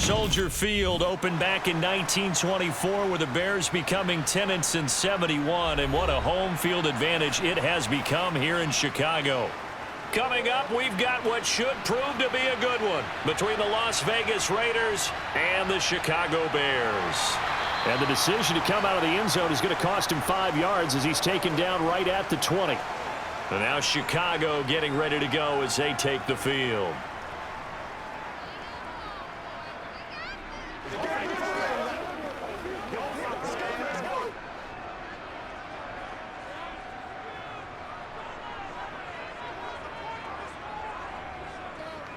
Soldier Field opened back in 1924 with the Bears becoming tenants since '71, and what a home field advantage it has become here in Chicago. Coming up, we've got what should prove to be a good one between the Las Vegas Raiders and the Chicago Bears. And the decision to come out of the end zone is going to cost him 5 yards as he's taken down right at the 20. And now Chicago getting ready to go as they take the field.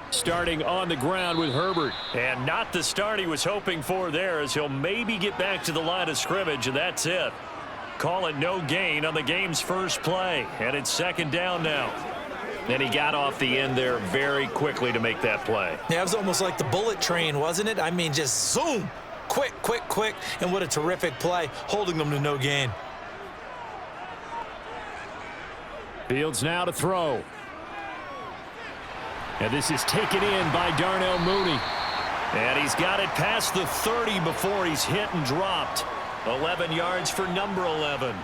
Starting on the ground with Herbert. And not the start he was hoping for there, as he'll maybe get back to the line of scrimmage, and that's it. Call it no gain on the game's first play, and it's second down now. And he got off the end there very quickly to make that play. Yeah, it was almost like the bullet train, wasn't it? I mean, just zoom, quick, and what a terrific play, holding them to no gain. Fields now to throw. And this is taken in by Darnell Mooney. And he's got it past the 30 before he's hit and dropped. 11 yards for number 11.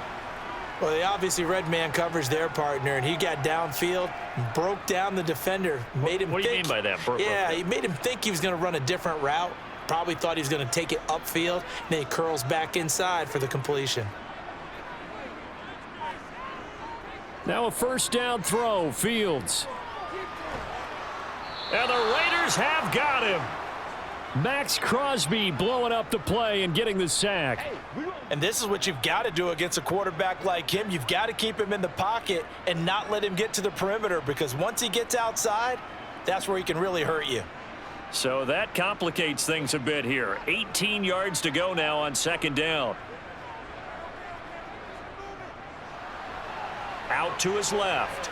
Well, they obviously read man coverage their partner, and he got downfield, broke down the defender, made him What do you think, mean by that? he made him think he was going to run a different route. Probably thought he was going to take it upfield, and then he curls back inside for the completion. Now a first down throw, Fields. And the Raiders have got him. Max Crosby blowing up the play and getting the sack. And this is what you've got to do against a quarterback like him. You've got to keep him in the pocket and not let him get to the perimeter, because once he gets outside, that's where he can really hurt you. So that complicates things a bit here. 18 yards to go now on second down. Out to his left.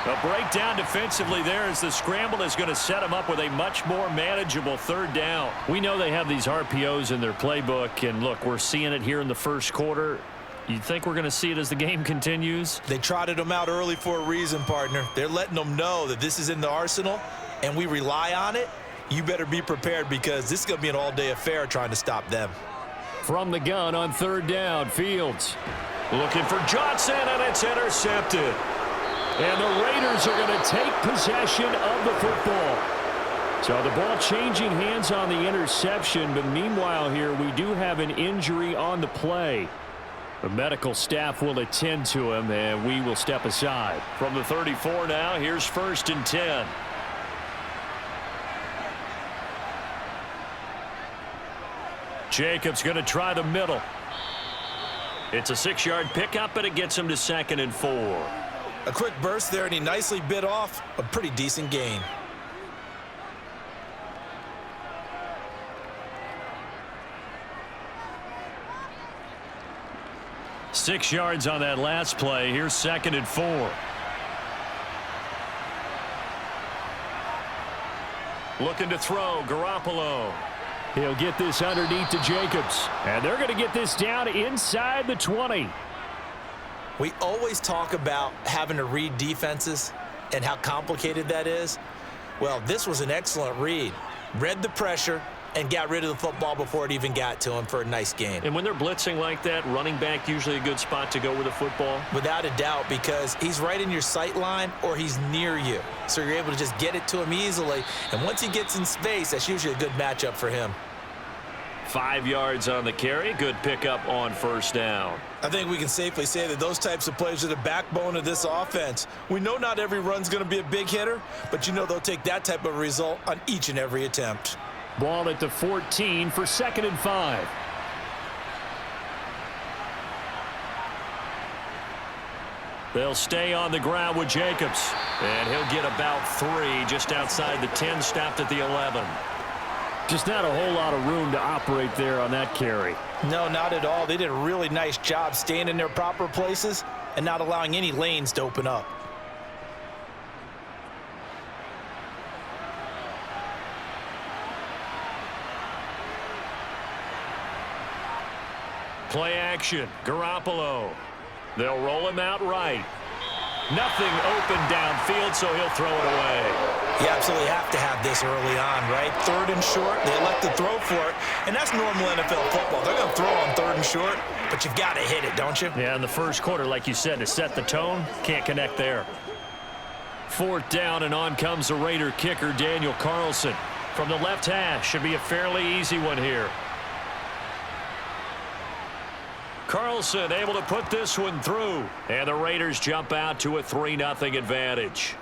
A breakdown defensively there as the scramble is going to set him up with a much more manageable third down. We know they have these RPOs in their playbook, and look, we're seeing it here in the first quarter. You think we're going to see it as the game continues? They trotted them out early for a reason, partner. They're letting them know that this is in the arsenal, and we rely on it. You better be prepared, because this is going to be an all-day affair trying to stop them. From the gun on third down, Fields. Looking for Johnson, and it's intercepted. And the Raiders are going to take possession of the football. So the ball changing hands on the interception, but meanwhile here we do have an injury on the play. The medical staff will attend to him, and we will step aside. From the 34 now, here's 1st and 10. Jacobs going to try the middle. It's a 6-yard pickup, but it gets him to 2nd and 4. A quick burst there, and he nicely bit off a pretty decent gain. Six yards on that last play. Here's 2nd and 4. Looking to throw, Garoppolo. He'll get this underneath to Jacobs. And they're going to get this down inside the 20. We always talk about having to read defenses and how complicated that is. Well, this was an excellent read. Read the pressure and got rid of the football before it even got to him for a nice gain. And when they're blitzing like that, running back usually a good spot to go with the football? Without a doubt, because he's right in your sight line or he's near you. So you're able to just get it to him easily. And once he gets in space, that's usually a good matchup for him. 5 yards on the carry. Good pickup on first down. I think we can safely say that those types of plays are the backbone of this offense. We know not every run's going to be a big hitter, but you know they'll take that type of result on each and every attempt. Ball at the 14 for 2nd and 5. They'll stay on the ground with Jacobs. And he'll get about 3 just outside the 10, stopped at the 11. Just not a whole lot of room to operate there on that carry. No, not at all. They did a really nice job staying in their proper places and not allowing any lanes to open up. Play action. Garoppolo. They'll roll him out right. Nothing open downfield, so he'll throw it away. You absolutely have to have this early on, right? 3rd and short, they elect to throw for it, and that's normal NFL football. They're going to throw on 3rd and short, but you've got to hit it, don't you? Yeah, in the first quarter, like you said, to set the tone, can't connect there. 4th down, and on comes the Raider kicker, Daniel Carlson. From the left hash, should be a fairly easy one here. Carlson able to put this one through, and the Raiders jump out to a 3-0 advantage.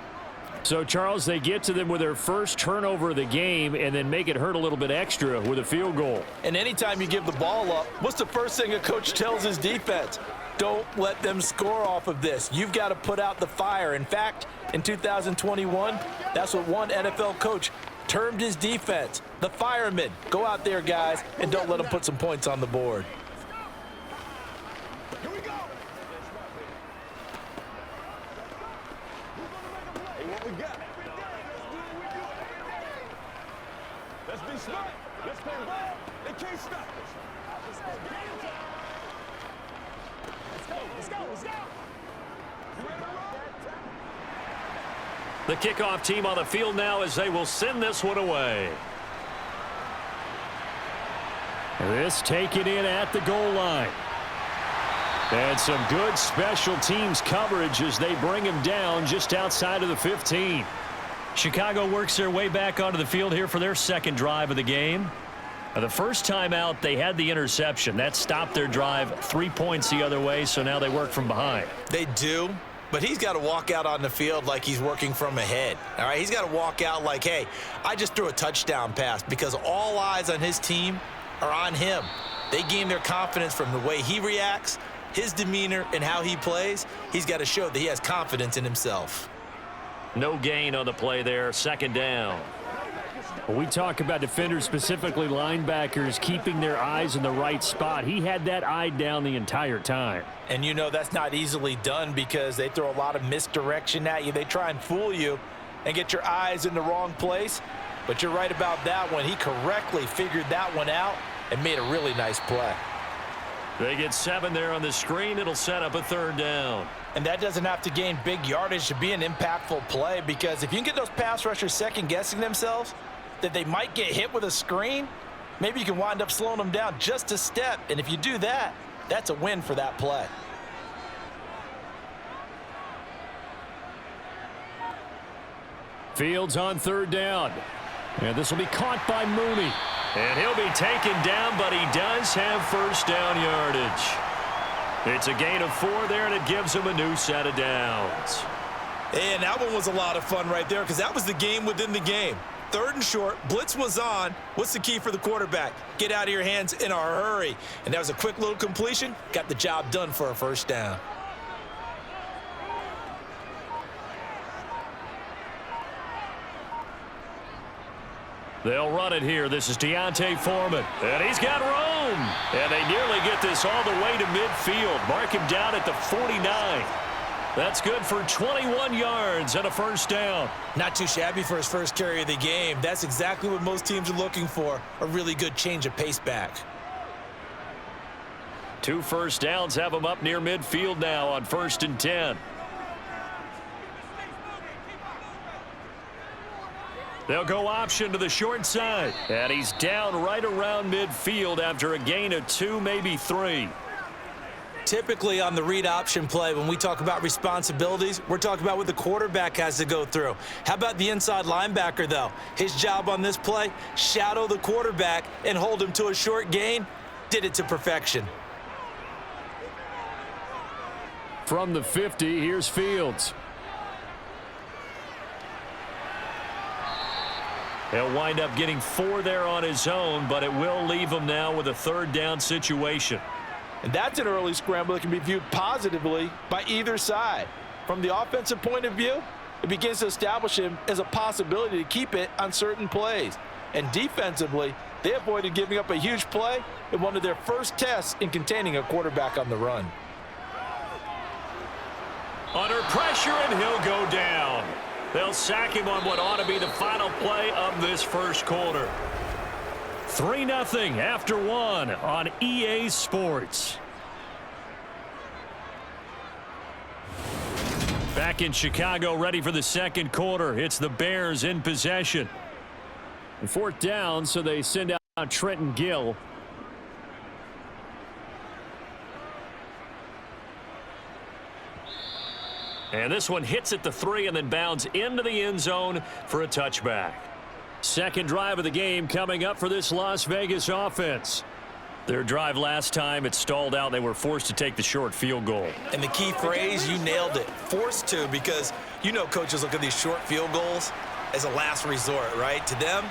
So, Charles, they get to them with their first turnover of the game and then make it hurt a little bit extra with a field goal. And anytime you give the ball up, what's the first thing a coach tells his defense? Don't let them score off of this. You've got to put out the fire. In fact, in 2021, that's what one NFL coach termed his defense, the firemen. Go out there, guys, and don't let them put some points on the board. Here we go. Hey, what we got? Let's be smart. Let's play ball. They can't stop us. Let's go. Let's go. Let's go. You ready to roll? The kickoff team on the field now as they will send this one away. This taken in at the goal line. And some good special teams coverage as they bring him down just outside of the 15. Chicago works their way back onto the field here for their second drive of the game. The first time out, they had the interception. That stopped their drive 3 points the other way, so now they work from behind. They do. But he's got to walk out on the field like he's working from ahead. All right, he's got to walk out like, hey, I just threw a touchdown pass, because all eyes on his team are on him. They gain their confidence from the way he reacts, his demeanor, and how he plays. He's got to show that he has confidence in himself. No gain on the play there, 2nd down. When we talk about defenders, specifically linebackers, keeping their eyes in the right spot, he had that eye down the entire time. And you know that's not easily done because they throw a lot of misdirection at you. They try and fool you and get your eyes in the wrong place. But you're right about that one. He correctly figured that one out and made a really nice play. They get 7 there on the screen. It'll set up a 3rd down. And that doesn't have to gain big yardage to be an impactful play, because if you can get those pass rushers second-guessing themselves that they might get hit with a screen, maybe you can wind up slowing them down just a step. And if you do that, that's a win for that play. Fields on 3rd down. And this will be caught by Mooney. And he'll be taken down, but he does have 1st down yardage. It's a gain of 4 there, and it gives him a new set of downs. And that one was a lot of fun right there, because that was the game within the game. 3rd and short, blitz was on. What's the key for the quarterback? Get out of your hands in a hurry. And that was a quick little completion. Got the job done for a 1st down. They'll run it here. This is Deontay Foreman. And he's got room. And they nearly get this all the way to midfield. Mark him down at the 49. That's good for 21 yards and a 1st down. Not too shabby for his first carry of the game. That's exactly what most teams are looking for, a really good change of pace back. 2 1st downs have him up near midfield now on 1st and 10. They'll go option to the short side. And he's down right around midfield after a gain of 2, maybe 3. Typically on the read option play, when we talk about responsibilities, we're talking about what the quarterback has to go through. How about the inside linebacker, though? His job on this play, shadow the quarterback and hold him to a short gain. Did it to perfection. From the 50, here's Fields. He'll wind up getting 4 there on his own, but it will leave him now with a 3rd down situation. And that's an early scramble that can be viewed positively by either side. From the offensive point of view, it begins to establish him as a possibility to keep it on certain plays. And defensively, they avoided giving up a huge play in one of their first tests in containing a quarterback on the run. Under pressure, and he'll go down. They'll sack him on what ought to be the final play of this first quarter. 3-0 after 1 on EA Sports. Back back in Chicago, ready for the second quarter. It's the Bears in possession. And 4th down, so they send out Trenton Gill. And this one hits at the 3 and then bounds into the end zone for a touchback. Second drive of the game coming up for this Las Vegas offense. Their drive last time, it stalled out. They were forced to take the short field goal. And the key phrase, you nailed it, forced to, because you know coaches look at these short field goals as a last resort, right? To them,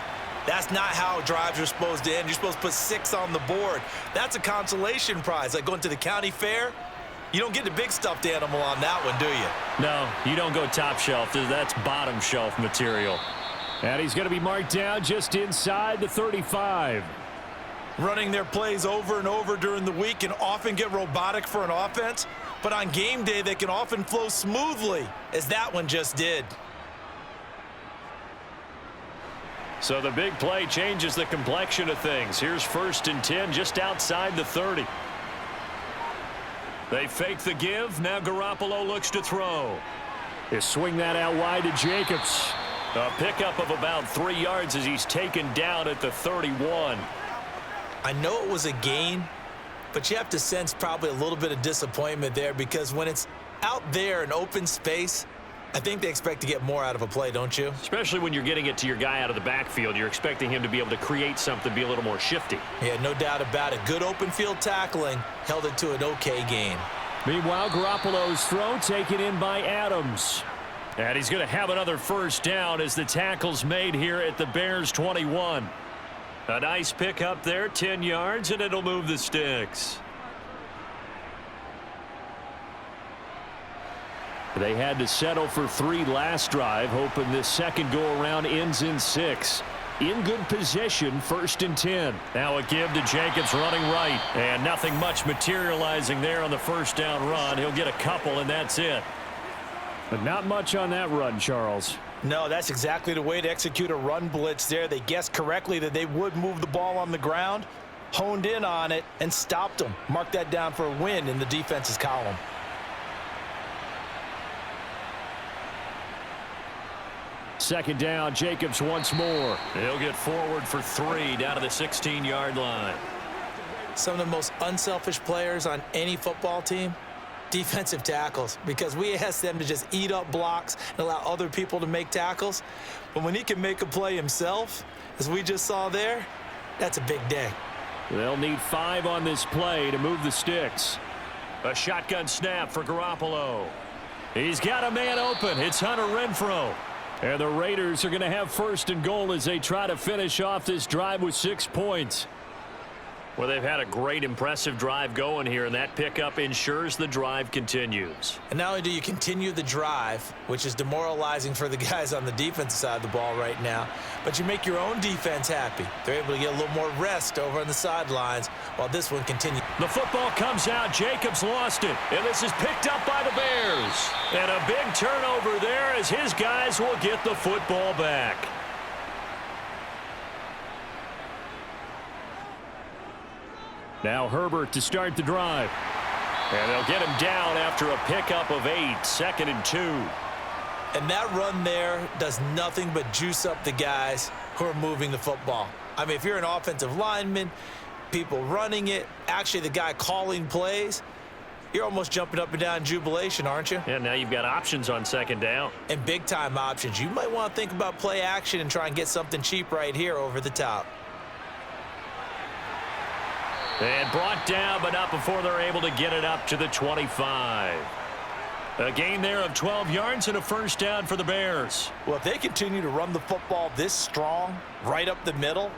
that's not how drives are supposed to end. You're supposed to put 6 on the board. That's a consolation prize, like going to the county fair. You don't get the big stuffed animal on that one, do you? No, you don't go top shelf. That's bottom shelf material. And he's going to be marked down just inside the 35. Running their plays over and over during the week can often get robotic for an offense, but on game day they can often flow smoothly, as that one just did. So the big play changes the complexion of things. Here's 1st and 10 just outside the 30. They fake the give. Now Garoppolo looks to throw. They swing that out wide to Jacobs. A pickup of about 3 yards as he's taken down at the 31. I know it was a gain, but you have to sense probably a little bit of disappointment there, because when it's out there in open space, I think they expect to get more out of a play, don't you? Especially when you're getting it to your guy out of the backfield. You're expecting him to be able to create something, be a little more shifty. Yeah, no doubt about it. Good open field tackling held it to an okay gain. Meanwhile, Garoppolo's throw taken in by Adams. And he's going to have another 1st down as the tackle's made here at the Bears 21. A nice pick up there, 10 yards, and it'll move the sticks. They had to settle for 3 last drive, hoping this second go-around ends in 6. In good position, 1st and 10. Now a give to Jacobs running right. And nothing much materializing there on the 1st down run. He'll get a couple, and that's it. But not much on that run, Charles. No, that's exactly the way to execute a run blitz there. They guessed correctly that they would move the ball on the ground, honed in on it, and stopped them. Mark that down for a win in the defense's column. Second down, Jacobs once more. He'll get forward for 3 down to the 16-yard line. Some of the most unselfish players on any football team, defensive tackles, because we ask them to just eat up blocks and allow other people to make tackles. But when he can make a play himself, as we just saw there, that's a big day. They'll need 5 on this play to move the sticks. A shotgun snap for Garoppolo. He's got a man open. It's Hunter Renfrow. And the Raiders are going to have 1st and goal as they try to finish off this drive with 6 points. Well, they've had a great, impressive drive going here, and that pickup ensures the drive continues. And not only do you continue the drive, which is demoralizing for the guys on the defensive side of the ball right now, but you make your own defense happy. They're able to get a little more rest over on the sidelines while this one continues. The football comes out. Jacobs lost it, and this is picked up by the Bears. And a big turnover there as his guys will get the football back. Now Herbert to start the drive. And they'll get him down after a pickup of 8, 2nd and 2. And that run there does nothing but juice up the guys who are moving the football. I mean, if you're an offensive lineman, people running it, actually the guy calling plays, you're almost jumping up and down in jubilation, aren't you? Yeah, now you've got options on 2nd down. And big-time options. You might want to think about play action and try and get something cheap right here over the top. And brought down, but not before they're able to get it up to the 25. A gain there of 12 yards and a 1st down for the Bears. Well, if they continue to run the football this strong, right up the middle,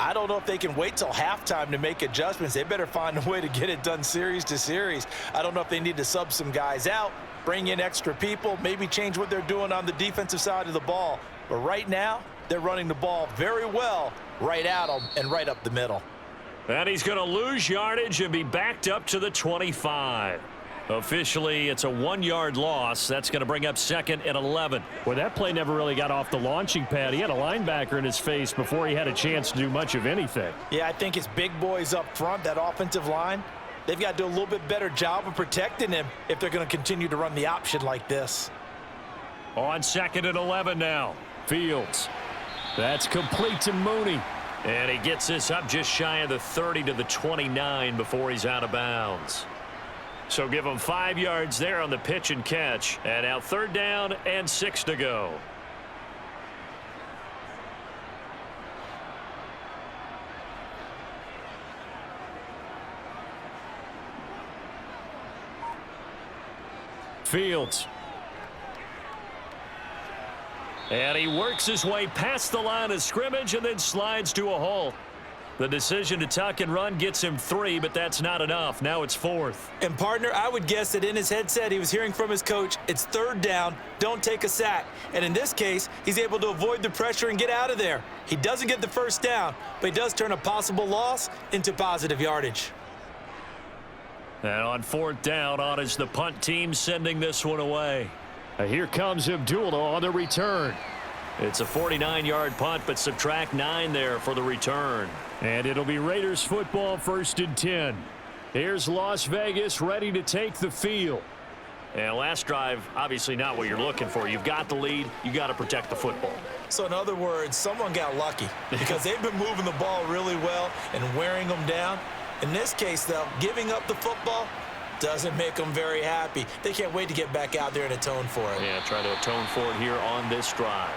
I don't know if they can wait till halftime to make adjustments. They better find a way to get it done series to series. I don't know if they need to sub some guys out, bring in extra people, maybe change what they're doing on the defensive side of the ball. But right now, they're running the ball very well right at them and right up the middle. And he's going to lose yardage and be backed up to the 25. Officially, it's a 1-yard loss. That's going to bring up 2nd and 11. Well, that play never really got off the launching pad. He had a linebacker in his face before he had a chance to do much of anything. Yeah, I think it's big boys up front, that offensive line. They've got to do a little bit better job of protecting him if they're going to continue to run the option like this. On 2nd and 11 now. Fields. That's complete to Mooney. And he gets this up just shy of the 30 to the 29 before he's out of bounds. So give him 5 yards there on the pitch and catch. And now 3rd down and 6 to go. Fields. And he works his way past the line of scrimmage and then slides to a halt. The decision to tuck and run gets him 3, but that's not enough. Now it's 4th. And, partner, I would guess that in his headset he was hearing from his coach, it's 3rd down, don't take a sack. And in this case, he's able to avoid the pressure and get out of there. He doesn't get the 1st down, but he does turn a possible loss into positive yardage. And on 4th down, on is the punt team sending this one away. Here comes Abdullah on the return. It's a 49-yard punt, but subtract 9 there for the return. And it'll be Raiders football 1st and 10. Here's Las Vegas ready to take the field. And last drive, obviously not what you're looking for. You've got the lead. You got to protect the football. So in other words, someone got lucky because they've been moving the ball really well and wearing them down. In this case, though, giving up the football doesn't make them very happy. They can't wait to get back out there and atone for it. Yeah, try to atone for it here on this drive.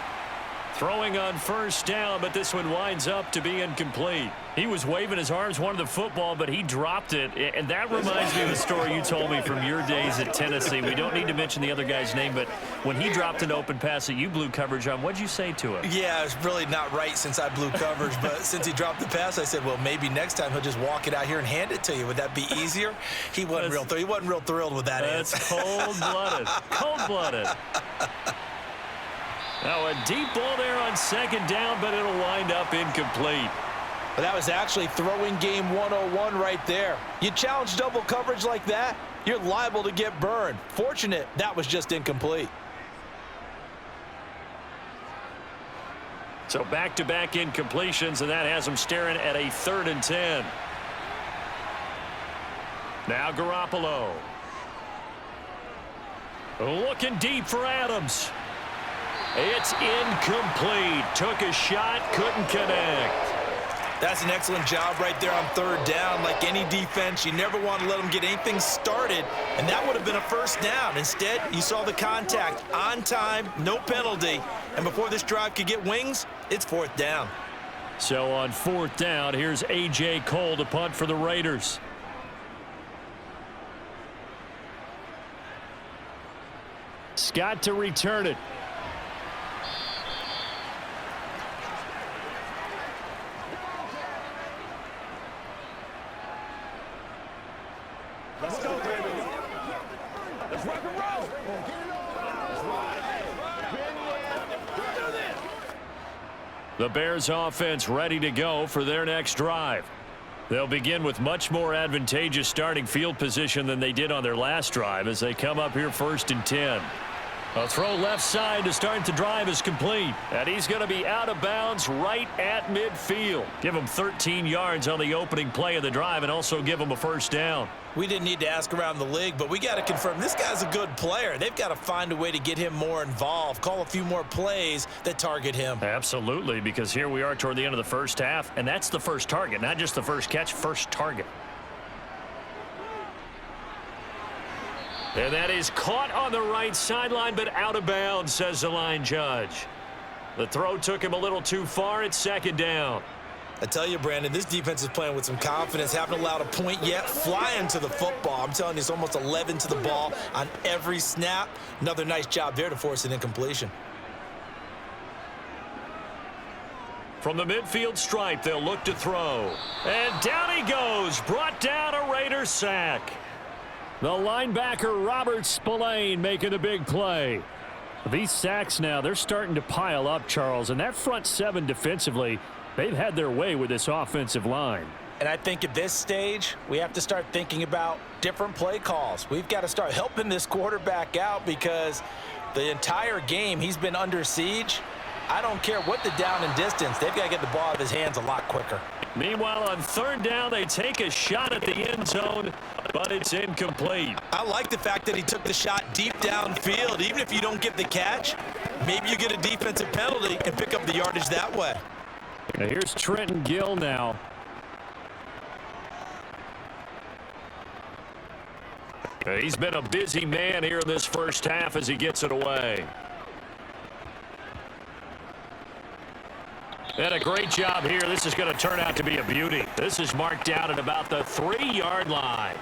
Throwing on 1st down, but this one winds up to be incomplete. He was waving his arms, wanted the football, but he dropped it. And that reminds me of the story you told me from your days at Tennessee. We don't need to mention the other guy's name, but when he dropped an open pass that you blew coverage on, what'd you say to him? Yeah, it's really not right since I blew coverage, but since he dropped the pass, I said, well, maybe next time he'll just walk it out here and hand it to you. Would that be easier? He wasn't real thrilled with that answer. That's cold-blooded. Cold-blooded. Now a deep ball there on 2nd down, but it'll wind up incomplete. But that was actually throwing game 101 right there. You challenge double coverage like that, you're liable to get burned. Fortunate that was just incomplete. So back-to-back incompletions, and that has him staring at a 3rd and 10. Now Garoppolo. Looking deep for Adams. It's incomplete. Took a shot, couldn't connect. That's an excellent job right there on 3rd down. Like any defense, you never want to let them get anything started, and that would have been a 1st down. Instead, you saw the contact on time, no penalty, and before this drive could get wings, it's 4th down. So on 4th down, here's A.J. Cole to punt for the Raiders. Scott to return it. Let's go, baby. Let's rock and roll. The Bears offense ready to go for their next drive. They'll begin with much more advantageous starting field position than they did on their last drive as they come up here 1st and 10. A throw left side to start the drive is complete. And he's going to be out of bounds right at midfield. Give him 13 yards on the opening play of the drive and also give him a 1st down. We didn't need to ask around the league, but we got to confirm this guy's a good player. They've got to find a way to get him more involved, call a few more plays that target him. Absolutely, because here we are toward the end of the 1st half, and that's the first target, not just the first catch, first target. And that is caught on the right sideline, but out of bounds, says the line judge. The throw took him a little too far. It's 2nd down. I tell you, Brandon, this defense is playing with some confidence. Haven't allowed a point yet. Flying to the football. I'm telling you, it's almost 11 to the ball on every snap. Another nice job there to force an incompletion. From the midfield stripe, they'll look to throw. And down he goes. Brought down a Raider sack. The linebacker Robert Spillane making a big play. These sacks now, they're starting to pile up, Charles, and that front 7 defensively, they've had their way with this offensive line. And I think at this stage, we have to start thinking about different play calls. We've got to start helping this quarterback out because the entire game he's been under siege. I don't care what the down and distance. They've got to get the ball out of his hands a lot quicker. Meanwhile, on third down, they take a shot at the end zone, but it's incomplete. I like the fact that he took the shot deep downfield. Even if you don't get the catch, maybe you get a defensive penalty and pick up the yardage that way. Now here's Trenton Gill now. He's been a busy man here in this first half as he gets it away. And a great job here. This is going to turn out to be a beauty. This is marked out at about the 3-yard line.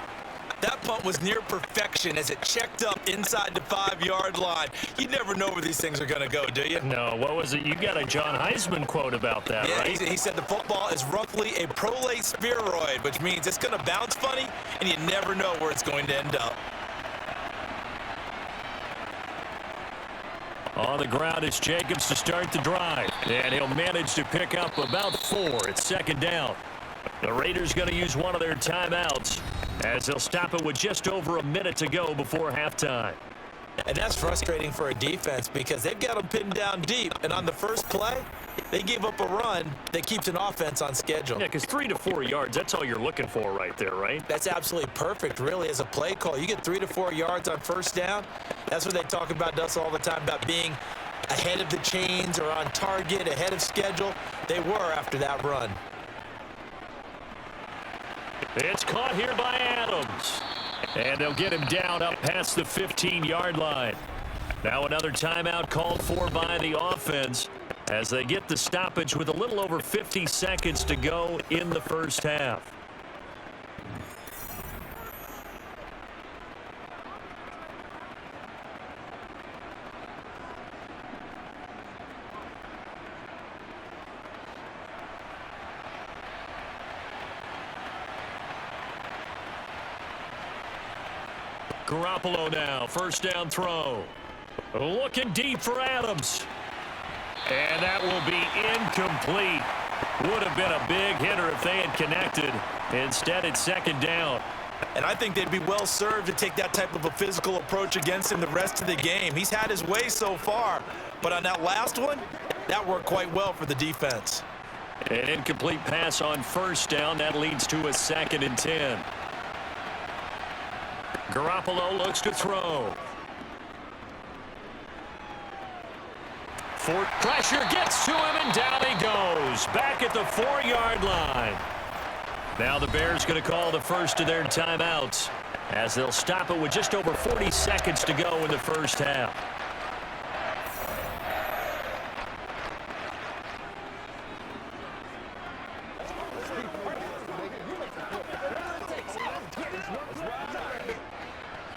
That punt was near perfection as it checked up inside the 5-yard line. You never know where these things are going to go, do you? No, what was it? You got a John Heisman quote about that, yeah, right? He said the football is roughly a prolate spheroid, which means it's going to bounce funny, and you never know where it's going to end up. On the ground is Jacobs to start the drive. And he'll manage to pick up about 4. It's second down. The Raiders going to use one of their timeouts as they'll stop it with just over a minute to go before halftime. And that's frustrating for a defense because they've got them pinned down deep. And on the first play, they gave up a run that keeps an offense on schedule. Yeah, because 3 to 4 yards, that's all you're looking for right there, right? That's absolutely perfect, really, as a play call. You get 3 to 4 yards on first down. That's what they talk about us all the time, about being ahead of the chains or on target, ahead of schedule. They were after that run. It's caught here by Adams. And they'll get him down up past the 15-yard line. Now another timeout called for by the offense as they get the stoppage with a little over 50 seconds to go in the first half. Garoppolo now, first down throw. Looking deep for Adams. And that will be incomplete. Would have been a big hitter if they had connected. Instead, it's second down. And I think they'd be well served to take that type of a physical approach against him the rest of the game. He's had his way so far, but on that last one, that worked quite well for the defense. An incomplete pass on first down. That leads to a 2nd and 10. Garoppolo looks to throw. Fort pressure gets to him, and down he goes. Back at the 4-yard line. Now the Bears going to call the first of their timeouts as they'll stop it with just over 40 seconds to go in the first half.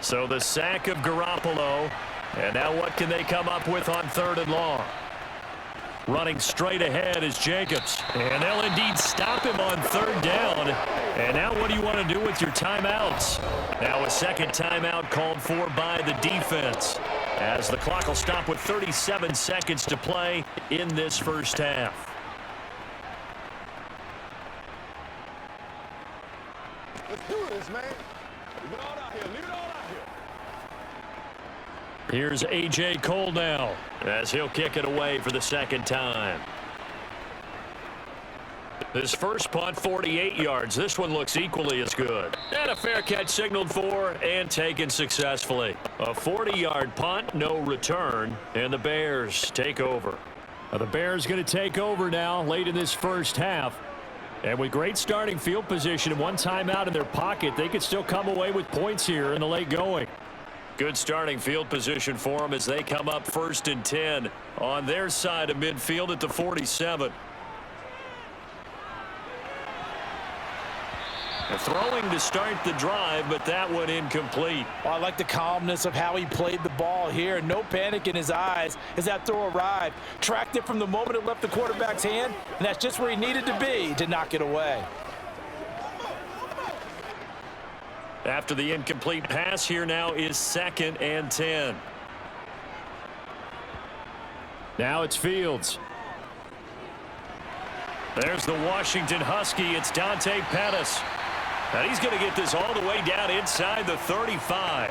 So the sack of Garoppolo. And now what can they come up with on 3rd and long? Running straight ahead is Jacobs. And they'll indeed stop him on 3rd down. And now what do you want to do with your timeouts? Now a second timeout called for by the defense as the clock will stop with 37 seconds to play in this first half. Let's do this, man. Leave it all out here. Leave it all out here. Here's A.J. Cole now as he'll kick it away for the second time. This first punt, 48 yards. This one looks equally as good. And a fair catch signaled for and taken successfully. A 40-yard punt, no return, and the Bears take over. Now the Bears going to take over now late in this first half. And with great starting field position and one timeout in their pocket, they could still come away with points here in the late going. Good starting field position for them as they come up 1st and 10 on their side of midfield at the 47. Throwing to start the drive, but that one incomplete. Well, I like the calmness of how he played the ball here. No panic in his eyes as that throw arrived. Tracked it from the moment it left the quarterback's hand, and that's just where he needed to be to knock it away. After the incomplete pass, here now is 2nd and 10. Now it's Fields. There's the Washington Husky. It's Dante Pettis. And he's going to get this all the way down inside the 35.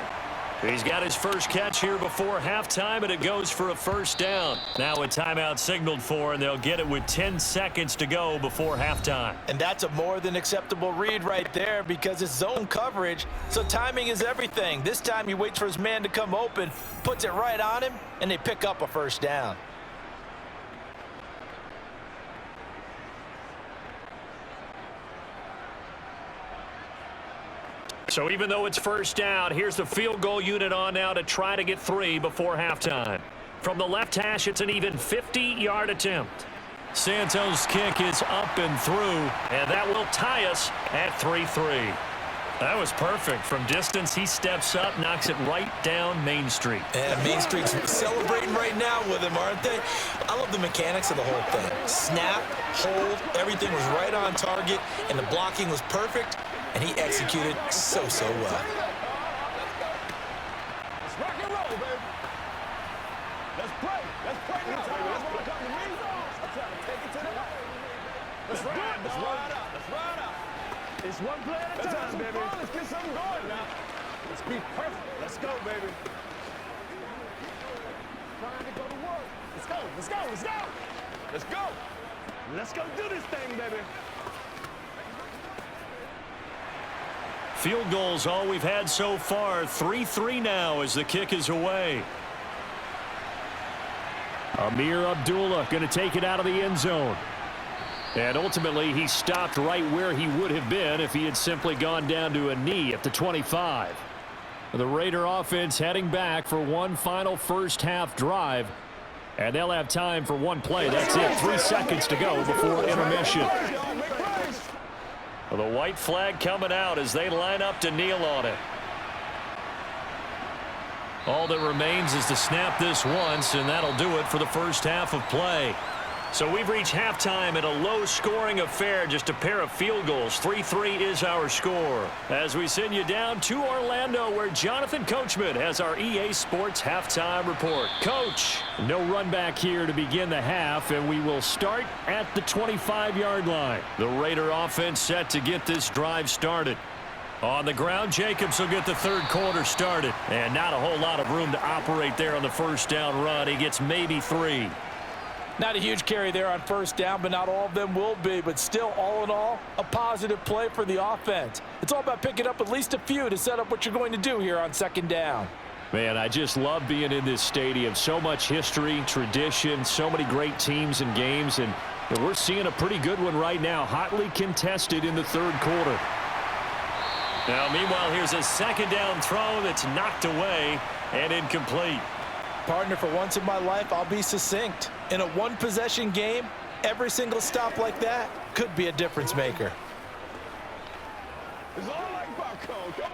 He's got his first catch here before halftime, and it goes for a first down. Now a timeout signaled for, and they'll get it with 10 seconds to go before halftime. And that's a more than acceptable read right there because it's zone coverage, so timing is everything. This time he waits for his man to come open, puts it right on him, and they pick up a first down. So even though it's first down, here's the field goal unit on now to try to get 3 before halftime. From the left hash, it's an even 50-yard attempt. Santos' kick is up and through, and that will tie us at 3-3. That was perfect. From distance, he steps up, knocks it right down Main Street. And Main Street's celebrating right now with him, aren't they? I love the mechanics of the whole thing. Snap, hold, everything was right on target, and the blocking was perfect. And he executed so well. Let's rock and roll, baby. Let's pray. Let's pray now, baby. Let's come to me. I'm trying to take it to the right. Let's ride. Let's ride out. Let's ride out. It's one play at a time, baby. Let's get something going now. Let's be perfect. Let's go, baby. Trying to go to work. Let's go. Let's go. Let's go. Let's go. Let's go do this thing, baby. Field goals all we've had so far. 3-3 now as the kick is away. Amir Abdullah going to take it out of the end zone. And ultimately, he stopped right where he would have been if he had simply gone down to a knee at the 25. The Raider offense heading back for one final first-half drive. And they'll have time for one play. That's it. 3 seconds to go before intermission. The white flag coming out as they line up to kneel on it. All that remains is to snap this once, and that'll do it for the first half of play. So we've reached halftime in a low-scoring affair, just a pair of field goals. 3-3 is our score. As we send you down to Orlando, where Jonathan Coachman has our EA Sports halftime report. Coach. No run back here to begin the half, and we will start at the 25-yard line. The Raider offense set to get this drive started. On the ground, Jacobs will get the third quarter started. And not a whole lot of room to operate there on the first down run. He gets maybe 3. Not a huge carry there on first down, but not all of them will be. But still, all in all, a positive play for the offense. It's all about picking up at least a few to set up what you're going to do here on second down. Man, I just love being in this stadium. So much history, tradition, so many great teams and games. And we're seeing a pretty good one right now, hotly contested in the third quarter. Now, meanwhile, here's a second down throw that's knocked away and incomplete. Partner, for once in my life, I'll be succinct. In a one-possession game, every single stop like that could be a difference maker. It's all like popcorn.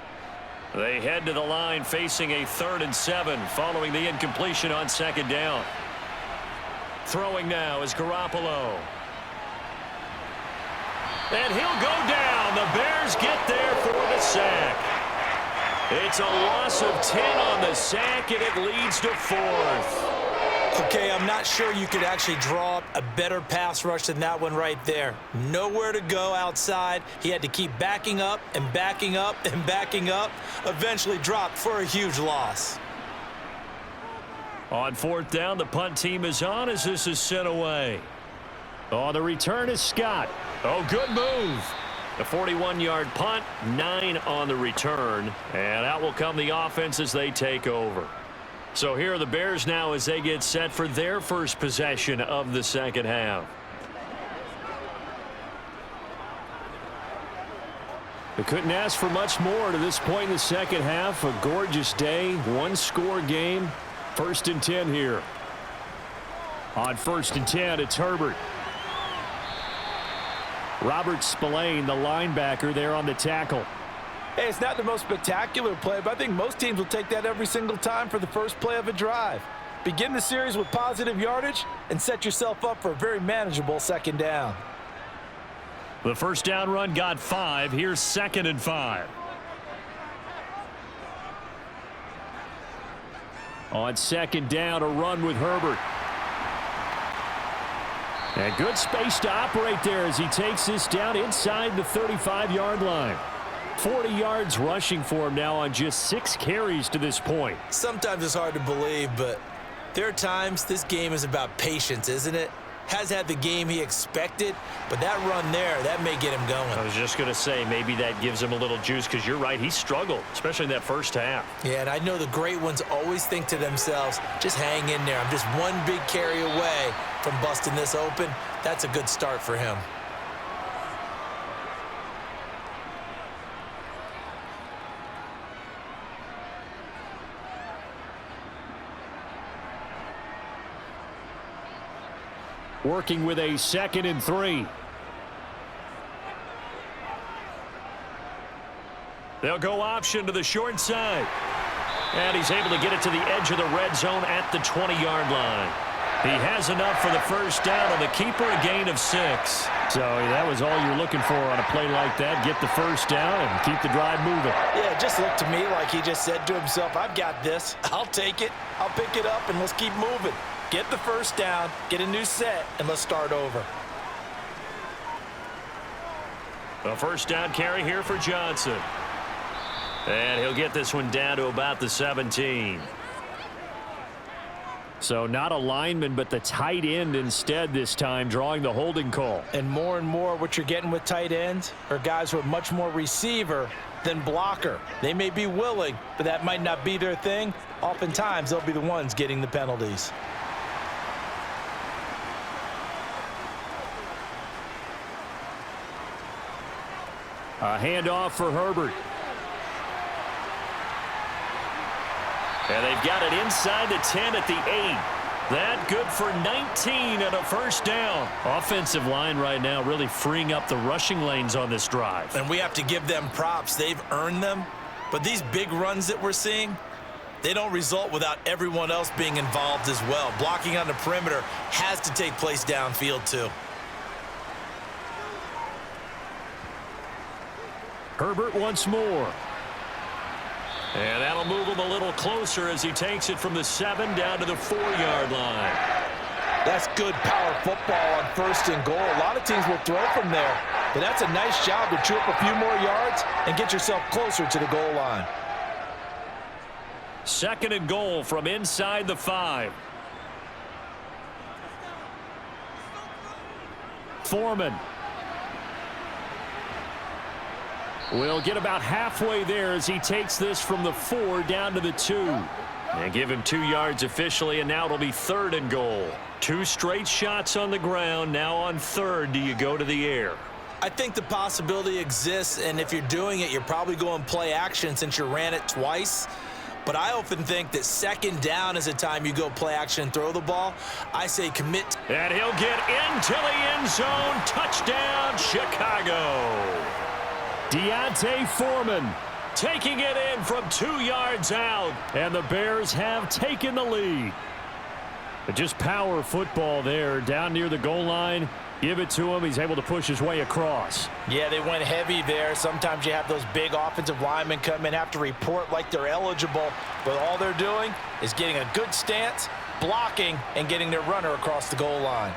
They head to the line facing a 3rd and 7 following the incompletion on second down. Throwing now is Garoppolo. And he'll go down. The Bears get there for the sack. It's a loss of 10 on the sack, and it leads to 4th. Okay, I'm not sure you could actually draw up a better pass rush than that one right there. Nowhere to go outside. He had to keep backing up and backing up and backing up. Eventually dropped for a huge loss. On 4th down, the punt team is on as this is sent away. Oh, the return is Scott. Oh, good move. The 41-yard punt, 9 on the return. And out will come the offense as they take over. So here are the Bears now as they get set for their first possession of the second half. They couldn't ask for much more to this point in the second half. A gorgeous day, one-score game. 1st and 10 here. On 1st and 10, it's Herbert. Robert Spillane, the linebacker, there on the tackle. Hey, it's not the most spectacular play, but I think most teams will take that every single time for the first play of a drive. Begin the series with positive yardage and set yourself up for a very manageable second down. The first down run got 5. Here's 2nd and 5. On second down, a run with Herbert. And good space to operate there as he takes this down inside the 35-yard line. 40 yards rushing for him now on just 6 carries to this point. Sometimes it's hard to believe, but there are times this game is about patience, isn't it? Has had the game he expected, but that run there, that may get him going. I was just going to say, maybe that gives him a little juice, because you're right, he struggled, especially in that first half. Yeah, and I know the great ones always think to themselves, just hang in there. I'm just one big carry away from busting this open. That's a good start for him. Working with a 2nd and 3. They'll go option to the short side. And he's able to get it to the edge of the red zone at the 20-yard line. He has enough for the first down on the keeper, a gain of 6. So that was all you're looking for on a play like that. Get the first down and keep the drive moving. Yeah, it just looked to me like he just said to himself, I've got this. I'll take it. I'll pick it up, and let's keep moving. Get the first down, get a new set, and let's start over. A first down carry here for Johnson. And he'll get this one down to about the 17. So not a lineman, but the tight end instead this time, drawing the holding call. And more what you're getting with tight ends are guys who are much more receiver than blocker. They may be willing, but that might not be their thing. Oftentimes, they'll be the ones getting the penalties. A handoff for Herbert. And they've got it inside the 10 at the 8. That good for 19 and a first down. Offensive line right now really freeing up the rushing lanes on this drive. And we have to give them props. They've earned them. But these big runs that we're seeing, they don't result without everyone else being involved as well. Blocking on the perimeter has to take place downfield too. Herbert once more. And that'll move him a little closer as he takes it from the 7 down to the 4-yard line. That's good power football on 1st and goal. A lot of teams will throw from there, but that's a nice job to chew up a few more yards and get yourself closer to the goal line. 2nd and goal from inside the 5. Foreman. We'll get about halfway there as he takes this from the 4 down to the 2. And give him 2 yards officially, and now it'll be 3rd and goal. 2 straight shots on the ground. Now on 3rd, do you go to the air? I think the possibility exists, and if you're doing it, you're probably going play action since you ran it twice. But I often think that 2nd down is a time you go play action and throw the ball. I say commit. And he'll get into the end zone. Touchdown, Chicago. Deontay Foreman taking it in from 2 yards out. And the Bears have taken the lead. But just power football there down near the goal line. Give it to him. He's able to push his way across. Yeah, they went heavy there. Sometimes you have those big offensive linemen come in, have to report like they're eligible. But all they're doing is getting a good stance, blocking, and getting their runner across the goal line.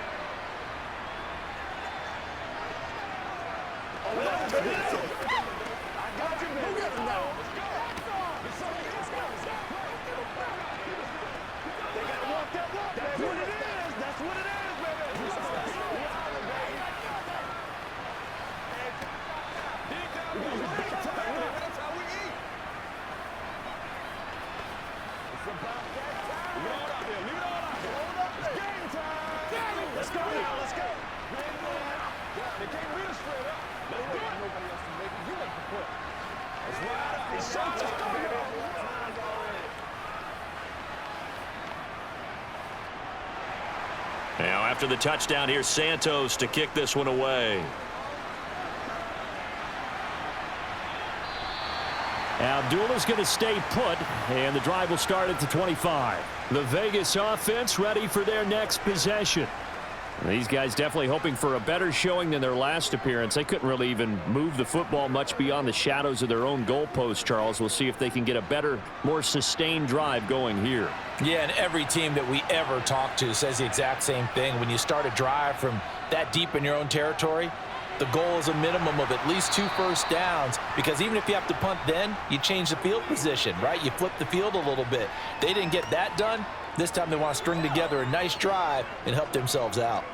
Now after the touchdown, here's Santos to kick this one away. Abdullah's going to stay put, and the drive will start at the 25. The Vegas offense ready for their next possession. These guys definitely hoping for a better showing than their last appearance. They couldn't really even move the football much beyond the shadows of their own goalpost, Charles. We'll see if they can get a better, more sustained drive going here. Yeah, and every team that we ever talk to says the exact same thing. When you start a drive from that deep in your own territory, The goal is a minimum of at least 2 first downs, because even if you have to punt then, you change the field position, right? You flip the field a little bit. They didn't get that done. This time they want to string together a nice drive and help themselves out.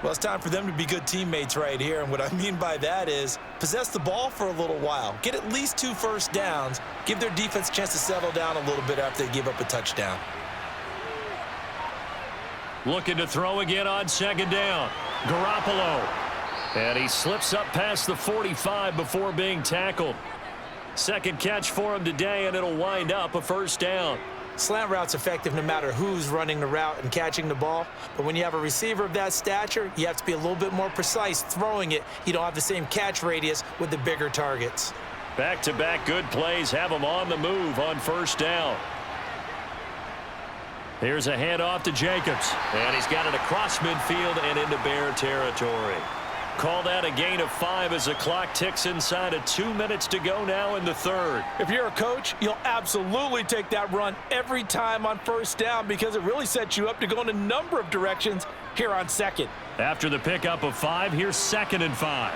Well, it's time for them to be good teammates right here, and what I mean by that is possess the ball for a little while. Get at least 2 first downs. Give their defense a chance to settle down a little bit after they give up a touchdown. Looking to throw again on second down. Garoppolo. And he slips up past the 45 before being tackled. Second catch for him today, and it'll wind up a first down. Slant route's effective no matter who's running the route and catching the ball. But when you have a receiver of that stature, you have to be a little bit more precise throwing it. You don't have the same catch radius with the bigger targets. Back-to-back good plays have him on the move on first down. Here's a handoff to Jacobs. And he's got it across midfield and into Bear territory. Call that a gain of 5 as the clock ticks inside of 2 minutes to go now in the third. If you're a coach, you'll absolutely take that run every time on first down, because it really sets you up to go in a number of directions here on second. After the pickup of 5, here's 2nd and 5.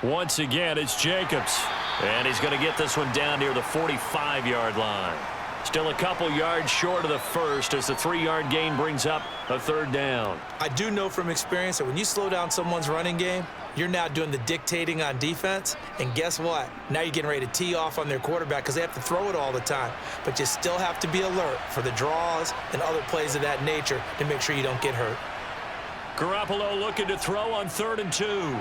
Once again, it's Jacobs. And he's going to get this one down near the 45-yard line. Still a couple yards short of the first as the 3-yard gain brings up a third down. I do know from experience that when you slow down someone's running game, you're now doing the dictating on defense. And guess what? Now you're getting ready to tee off on their quarterback because they have to throw it all the time. But you still have to be alert for the draws and other plays of that nature to make sure you don't get hurt. Garoppolo looking to throw on 3rd and 2.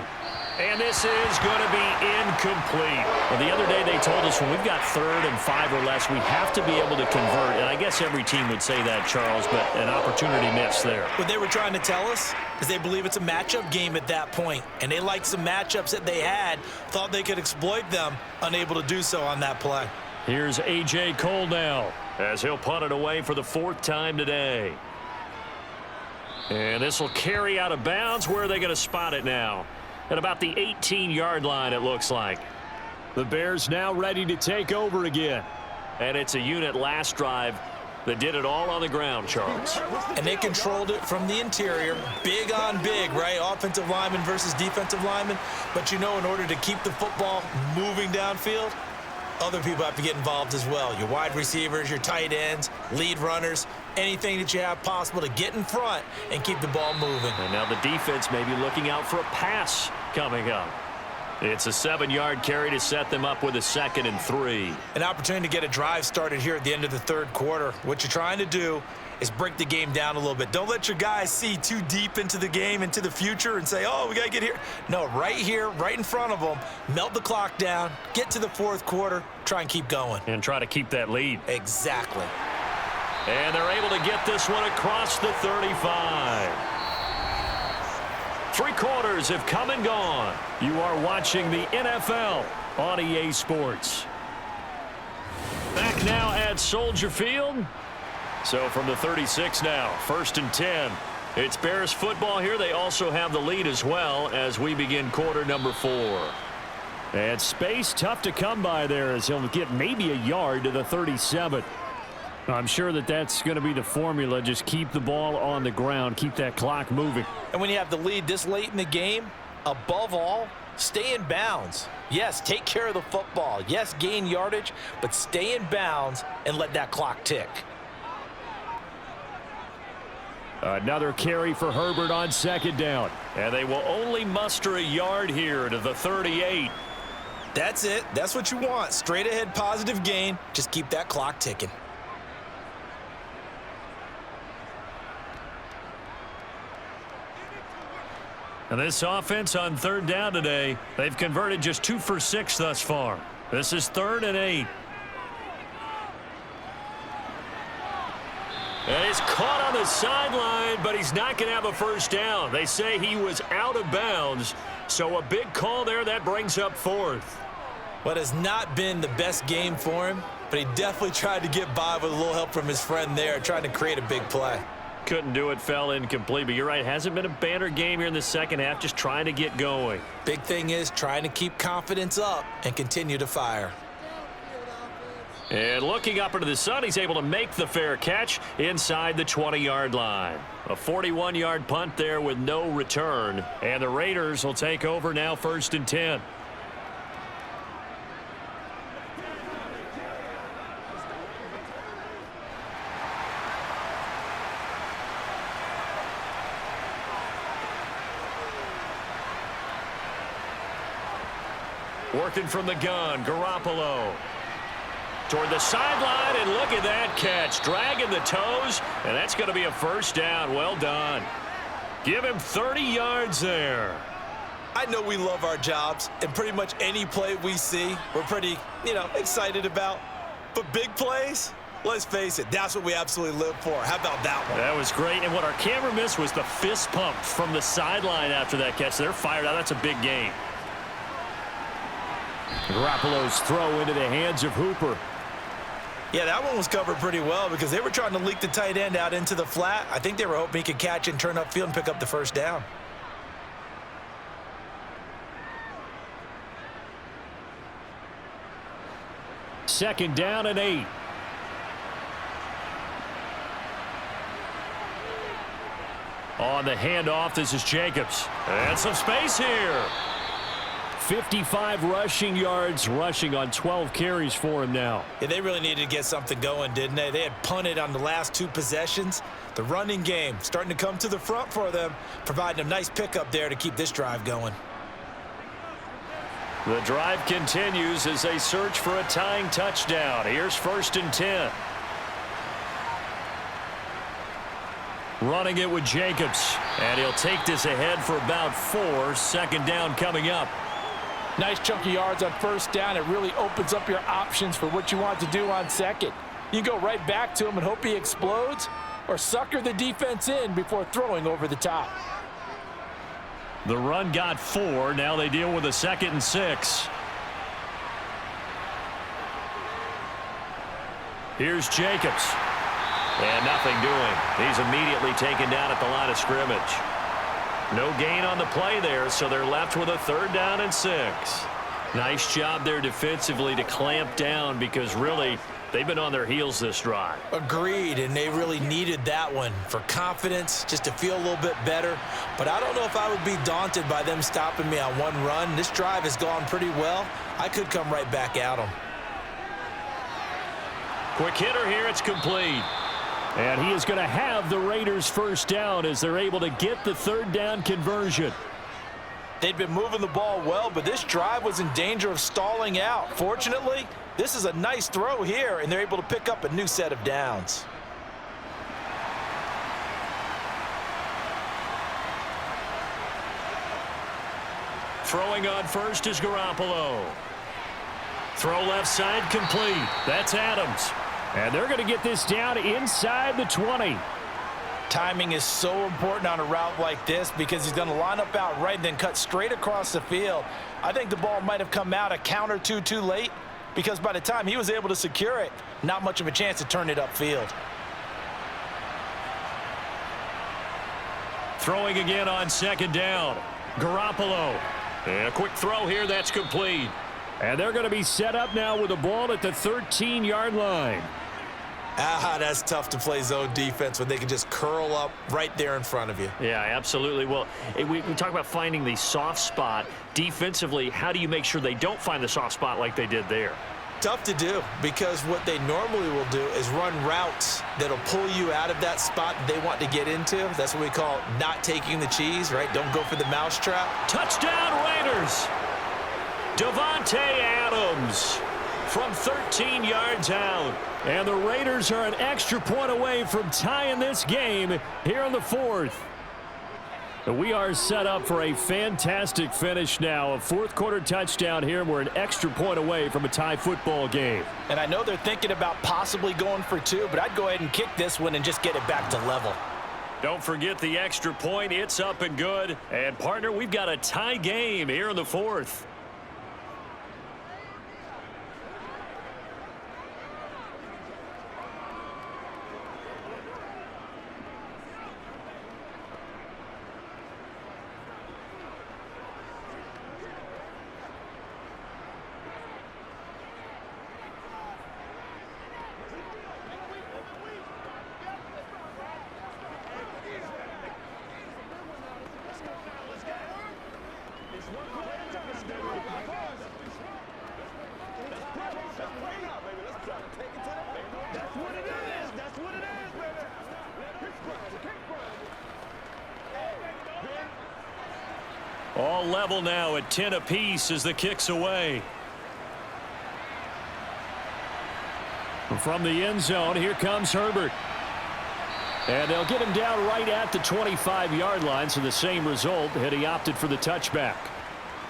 And this is going to be incomplete. Well, the other day they told us when we've got 3rd and 5 or less, we have to be able to convert. And I guess every team would say that, Charles, but an opportunity missed there. What they were trying to tell us is they believe it's a matchup game at that point. And they liked some matchups that they had, thought they could exploit them, unable to do so on that play. Here's A.J. Cole now as he'll punt it away for the 4th time today. And this will carry out of bounds. Where are they going to spot it now? At about the 18-yard line, it looks like. The Bears now ready to take over again. And it's a unit last drive that did it all on the ground, Charles. And they controlled it from the interior. Big on big, right? Offensive lineman versus defensive lineman. But you know, in order to keep the football moving downfield, other people have to get involved as well. Your wide receivers, your tight ends, lead runners, anything that you have possible to get in front and keep the ball moving. And now the defense may be looking out for a pass coming up. It's a 7-yard carry to set them up with a 2nd and 3. An opportunity to get a drive started here at the end of the 3rd quarter. What you're trying to do is break the game down a little bit. Don't let your guys see too deep into the game, into the future, and say, oh, we got to get here. No, right here, right in front of them, melt the clock down, get to the 4th quarter, try and keep going. And try to keep that lead. Exactly. And they're able to get this one across the 35. 3 quarters have come and gone. You are watching the NFL on EA Sports. Back now at Soldier Field. So from the 36 now, 1st and 10. It's Bears football here. They also have the lead as well as we begin quarter number 4. And space tough to come by there as he'll get maybe a yard to the 37. I'm sure that that's going to be the formula. Just keep the ball on the ground. Keep that clock moving. And when you have the lead this late in the game, above all, stay in bounds. Yes, take care of the football. Yes, gain yardage, but stay in bounds and let that clock tick. Another carry for Herbert on 2nd down. And they will only muster a yard here to the 38. That's it. That's what you want. Straight ahead positive gain. Just keep that clock ticking. And this offense on 3rd down today, they've converted just 2 for 6 thus far. This is 3rd and 8. And he's caught on the sideline, but he's not going to have a first down. They say he was out of bounds, so a big call there that brings up 4th. What has not been the best game for him, but he definitely tried to get by with a little help from his friend there, trying to create a big play. Couldn't do it, fell incomplete, but you're right, hasn't been a banner game here in the 2nd half, just trying to get going. Big thing is trying to keep confidence up and continue to fire. And looking up into the sun, he's able to make the fair catch inside the 20-yard line. A 41-yard punt there with no return. And the Raiders will take over now, 1st and 10. Working from the gun, Garoppolo. Toward the sideline, and look at that catch. Dragging the toes, and that's going to be a 1st down. Well done. Give him 30 yards there. I know we love our jobs, and pretty much any play we see, we're pretty, excited about. But big plays, let's face it, that's what we absolutely live for. How about that one? That was great, and what our camera missed was the fist pump from the sideline after that catch. They're fired out. That's a big game. Garoppolo's throw into the hands of Hooper. Yeah, that one was covered pretty well because they were trying to leak the tight end out into the flat. I think they were hoping he could catch and turn upfield and pick up the 1st down. Second down and 8. On the handoff, this is Jacobs. And some space here. 55 rushing yards rushing on 12 carries for him now. Yeah, they really needed to get something going, didn't they? They had punted on the last 2 possessions. The running game starting to come to the front for them, providing a nice pickup there to keep this drive going. The drive continues as they search for a tying touchdown. Here's 1st and 10. Running it with Jacobs. And he'll take this ahead for about 4. 2nd down coming up. Nice chunk of yards on 1st down. It really opens up your options for what you want to do on 2nd. You can go right back to him and hope he explodes, or sucker the defense in before throwing over the top. The run got 4. Now they deal with a 2nd and 6. Here's Jacobs. And nothing doing. He's immediately taken down at the line of scrimmage. No gain on the play there, so they're left with a 3rd down and 6. Nice job there defensively to clamp down because really they've been on their heels this drive. Agreed, and they really needed that one for confidence, just to feel a little bit better. But I don't know if I would be daunted by them stopping me on one run. This drive has gone pretty well. I could come right back at them. Quick hitter here, it's complete. And he is going to have the Raiders' 1st down as they're able to get the 3rd down conversion. They'd been moving the ball well, but this drive was in danger of stalling out. Fortunately, this is a nice throw here, and they're able to pick up a new set of downs. Throwing on 1st is Garoppolo. Throw left side complete. That's Adams. And they're going to get this down inside the 20. Timing is so important on a route like this because he's going to line up out right and then cut straight across the field. I think the ball might have come out a count or two too late because by the time he was able to secure it, not much of a chance to turn it upfield. Throwing again on 2nd down. Garoppolo. And a quick throw here, that's complete. And they're going to be set up now with the ball at the 13-yard line. That's tough to play zone defense when they can just curl up right there in front of you. Yeah, absolutely. Well, we talk about finding the soft spot. Defensively, how do you make sure they don't find the soft spot like they did there? Tough to do because what they normally will do is run routes that'll pull you out of that spot they want to get into. That's what we call not taking the cheese, right? Don't go for the mousetrap. Touchdown Raiders! Davante Adams from 13 yards out. And the Raiders are an extra point away from tying this game here in the 4th. We are set up for a fantastic finish now. A 4th-quarter touchdown here, and we're an extra point away from a tie football game. And I know they're thinking about possibly going for 2, but I'd go ahead and kick this one and just get it back to level. Don't forget the extra point. It's up and good. And, partner, we've got a tie game here in the 4th. All level now at 10 apiece as the kick's away. From the end zone, here comes Herbert. And they'll get him down right at the 25-yard line, so the same result, and he opted for the touchback.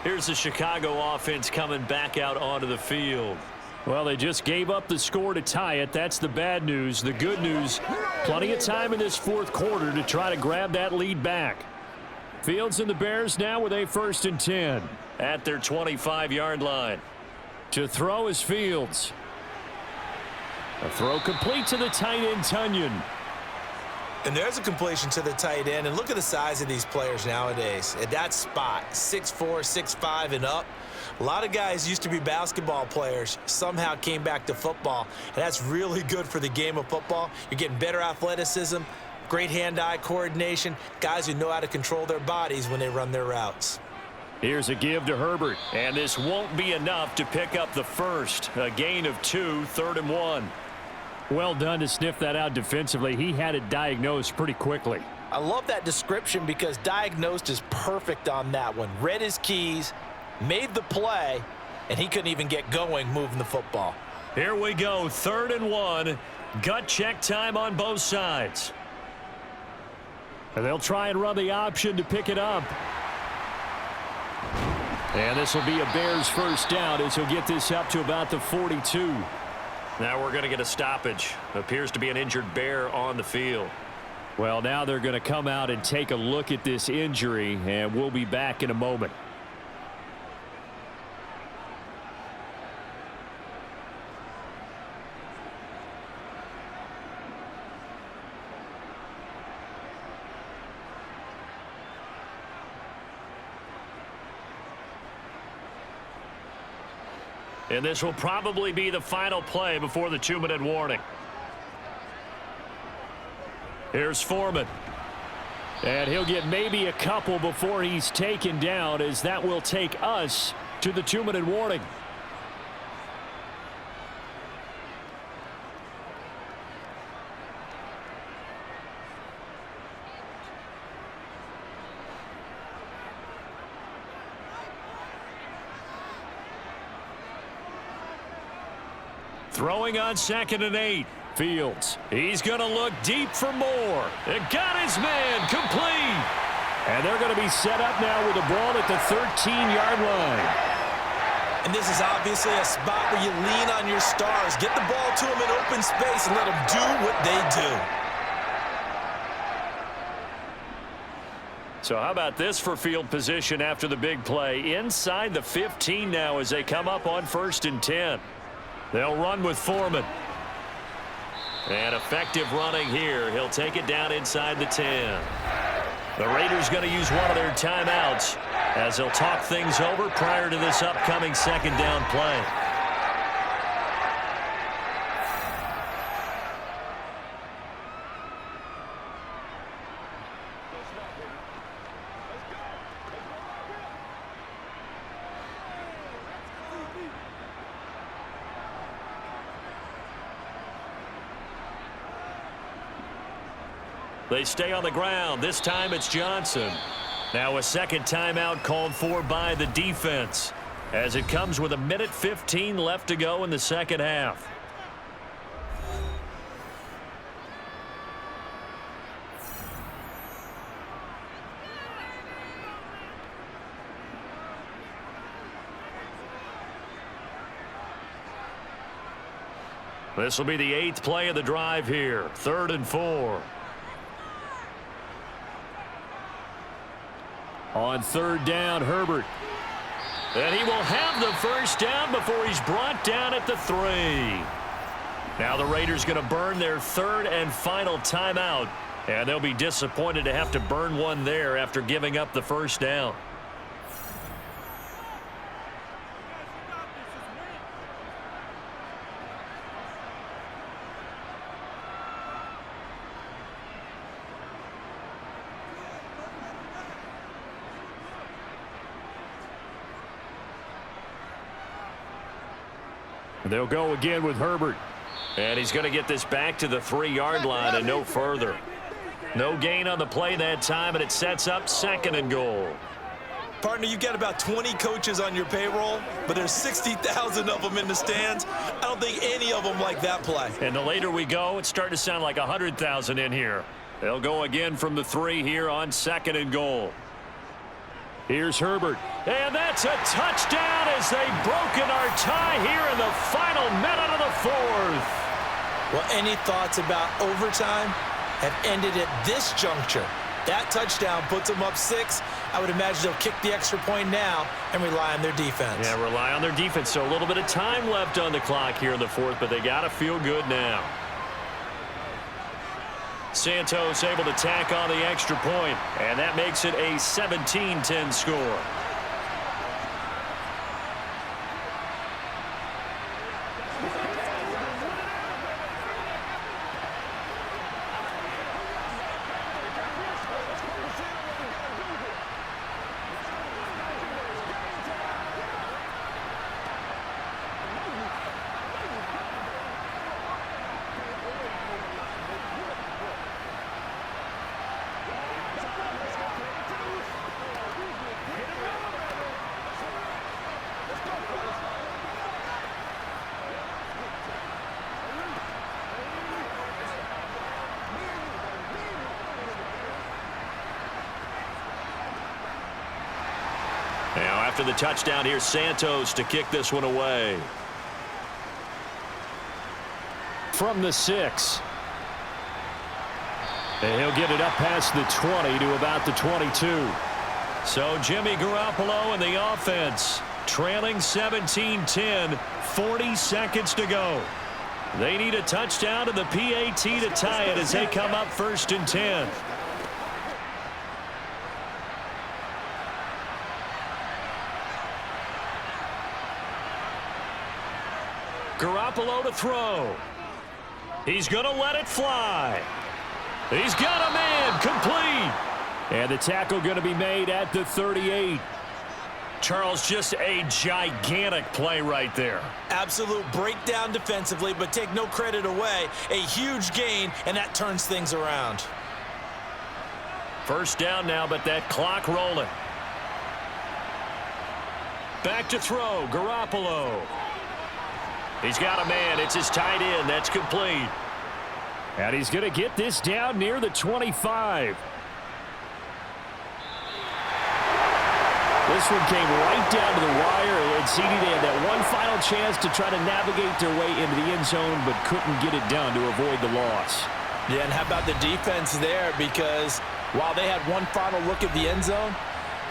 Here's the Chicago offense coming back out onto the field. Well, they just gave up the score to tie it. That's the bad news. The good news, plenty of time in this fourth quarter to try to grab that lead back. Fields and the Bears now with a 1st and 10 at their 25-yard line. To throw is Fields. A throw complete to the tight end, Tunyon. And there's a completion to the tight end. And look at the size of these players nowadays. At that spot, 6'4", 6'5", and up. A lot of guys used to be basketball players, somehow came back to football. And that's really good for the game of football. You're getting better athleticism, great hand-eye coordination, guys who know how to control their bodies when they run their routes. Here's a give to Herbert. And this won't be enough to pick up the first. A gain of 2, 3rd and 1. Well done to sniff that out defensively. He had it diagnosed pretty quickly. I love that description because diagnosed is perfect on that one. Read his keys, made the play, and he couldn't even get going moving the football. Here we go, 3rd and 1. Gut check time on both sides. And they'll try and run the option to pick it up. And this will be a Bears first down as he'll get this up to about the 42. Now we're going to get a stoppage. Appears to be an injured Bear on the field. Well, now they're going to come out and take a look at this injury, and we'll be back in a moment. And this will probably be the final play before the 2-minute warning. Here's Foreman. And he'll get maybe a couple before he's taken down, as that will take us to the 2-minute warning. Throwing on 2nd and 8. Fields. He's going to look deep for more. It got his man complete. And they're going to be set up now with the ball at the 13-yard line. And this is obviously a spot where you lean on your stars. Get the ball to them in open space and let them do what they do. So how about this for field position after the big play? Inside the 15 now as they come up on 1st and 10. They'll run with Foreman. And effective running here. He'll take it down inside the 10. The Raiders going to use one of their timeouts as they'll talk things over prior to this upcoming 2nd down play. They stay on the ground. This time it's Johnson. Now a 2nd timeout called for by the defense as it comes with 1:15 left to go in the 2nd half. This will be the 8th play of the drive here. 3rd and 4. On 3rd down, Herbert. And he will have the first down before he's brought down at the 3. Now the Raiders going to burn their 3rd and final timeout. And they'll be disappointed to have to burn one there after giving up the first down. They'll go again with Herbert. And he's going to get this back to the 3-yard line and no further. No gain on the play that time, and it sets up 2nd and goal. Partner, you got about 20 coaches on your payroll, but there's 60,000 of them in the stands. I don't think any of them like that play. And the later we go, it's starting to sound like 100,000 in here. They'll go again from the 3 here on 2nd and goal. Here's Herbert. And that's a touchdown as they've broken our tie here in the final minute of the 4th. Well, any thoughts about overtime have ended at this juncture. That touchdown puts them up 6. I would imagine they'll kick the extra point now and rely on their defense. Yeah, rely on their defense. So a little bit of time left on the clock here in the 4th, but they got to feel good now. Santos able to tack on the extra point, and that makes it a 17-10 score. Now after the touchdown, here's Santos to kick this one away. From the 6. And he'll get it up past the 20 to about the 22. So Jimmy Garoppolo and the offense trailing 17-10, 40 seconds to go. They need a touchdown to the PAT to tie it as they come up 1st and 10. Garoppolo to throw. He's going to let it fly. He's got a man complete. And the tackle going to be made at the 38. Charles, just a gigantic play right there. Absolute breakdown defensively, but take no credit away. A huge gain, and that turns things around. 1st down now, but that clock rolling. Back to throw, Garoppolo. He's got a man. It's his tight end. That's complete. And he's going to get this down near the 25. This one came right down to the wire. And CD, they had that one final chance to try to navigate their way into the end zone, but couldn't get it done to avoid the loss. Yeah, and how about the defense there? Because while they had one final look at the end zone,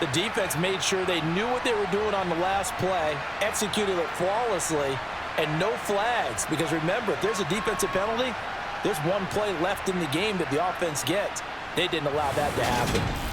the defense made sure they knew what they were doing on the last play, executed it flawlessly, and no flags. Because remember, if there's a defensive penalty, there's one play left in the game that the offense gets. They didn't allow that to happen.